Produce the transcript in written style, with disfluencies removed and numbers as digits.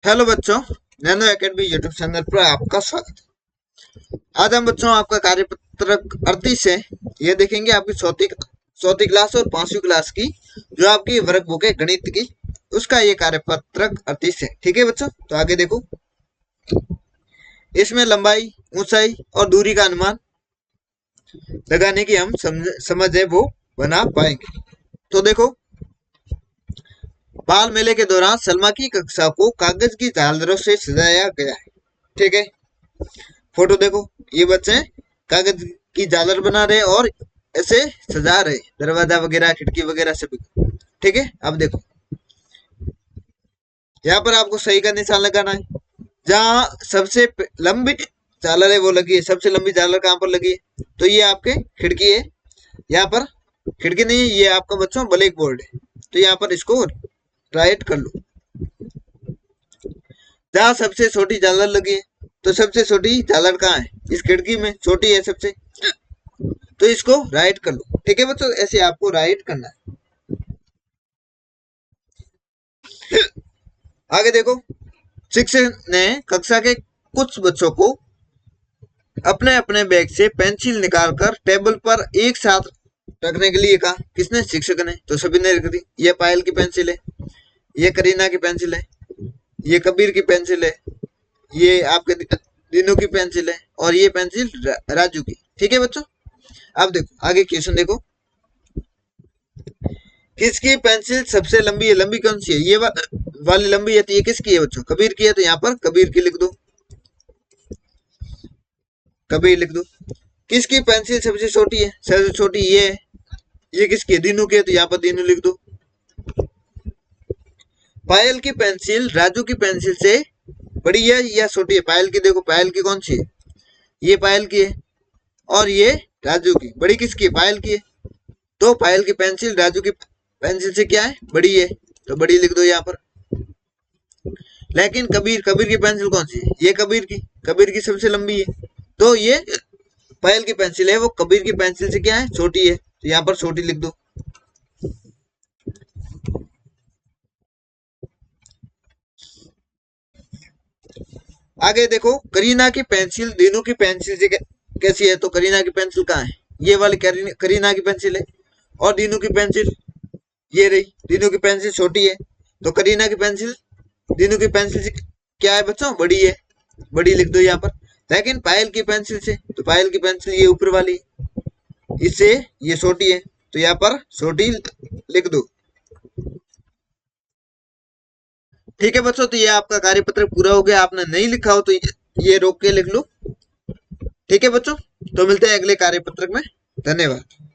Hello बच्चों, nano academy YouTube channel पर आपका स्वागत है। आज हम बच्चों आपका कार्यपत्रक 38 है। ये देखेंगे आपकी चौथी क्लास और 5वीं क्लास की जो आपकी वर्क बुक है गणित की, उसका ये कार्यपत्रक 38 है। ठीक है बच्चों, तो आगे देखो। इसमें लंबाई, ऊंचाई और दूरी का अनुमान लगाने की हम समझ है वो बना पाएंगे। तो देखो, बाल मेले के दौरान सलमा की कक्षा को कागज की झालरों से सजाया गया है। ठीक है, फोटो देखो, ये बच्चे कागज की झालर बना रहे और ऐसे सजा रहे दरवाजा वगैरह, खिड़की वगैरह सभी। ठीक है, अब देखो यहाँ पर आपको सही का निशान लगाना है। जहाँ सबसे लंबी झालर है वो लगी है, सबसे लंबी झालर कहाँ पर लगी है, तो ये आपके खिड़की है। यहाँ पर खिड़की नहीं है, ये आपका बच्चों ब्लैक बोर्ड है। तो यहाँ पर इसको राइट कर लो। जहाँ सबसे छोटी झालर लगी है, तो सबसे छोटी झालर कहाँ है, इस खिड़की में छोटी है सबसे, तो इसको राइट कर लो। ठीक है बच्चों, ऐसे आपको राइट करना है। आगे देखो, शिक्षक ने कक्षा के कुछ बच्चों को अपने अपने बैग से पेंसिल निकालकर टेबल पर एक साथ रखने के लिए कहा। किसने? शिक्षक ने। तो सभी ने रख दी। ये पायल की पेंसिल है, ये करीना की पेंसिल है, ये कबीर की पेंसिल है, ये आपके दिनों की पेंसिल है और ये पेंसिल राजू की। ठीक है बच्चों, अब देखो आगे क्वेश्चन देखो। किसकी पेंसिल सबसे लंबी है? लंबी कौन सी है? ये वाली लंबी है, तो ये किसकी है बच्चों? कबीर की है। तो यहाँ पर कबीर की लिख दो, कबीर लिख दो। किसकी पेंसिल सबसे छोटी है? सबसे छोटी ये है। ये किसकी है? दीनू की है, तो यहाँ पर दीनू लिख दो। पायल की पेंसिल राजू की पेंसिल से बड़ी है या छोटी है? पायल की देखो, पायल की कौन सी है? ये पायल की है और ये राजू की। बड़ी किसकी है? पायल की है। तो पायल की पेंसिल राजू की पेंसिल से क्या है? बड़ी है, तो बड़ी लिख दो यहाँ पर। लेकिन कबीर, कबीर की पेंसिल कौन सी है? ये कबीर की, कबीर की सबसे लंबी है। तो ये पायल की पेंसिल है, वो कबीर की पेंसिल से क्या है? छोटी है, तो यहाँ पर छोटी लिख दो। आगे देखो, करीना की पेंसिल दीनू की पेंसिल से कैसी है? तो करीना की पेंसिल कहाँ है? ये वाली करीना की पेंसिल है और दीनू की पेंसिल ये रही। दीनू की पेंसिल छोटी है, तो करीना की पेंसिल दीनू की पेंसिल से क्या है बच्चों? बड़ी है, बड़ी लिख दो यहाँ पर। लेकिन पायल की पेंसिल से, तो पायल की पेंसिल ये ऊपर वाली, इससे ये छोटी है, तो यहाँ पर छोटी लिख दो। ठीक है बच्चों, तो ये आपका कार्यपत्र पूरा हो गया। आपने नहीं लिखा हो तो ये रोक के लिख लो। ठीक है बच्चों, तो मिलते हैं अगले कार्यपत्रक में। धन्यवाद।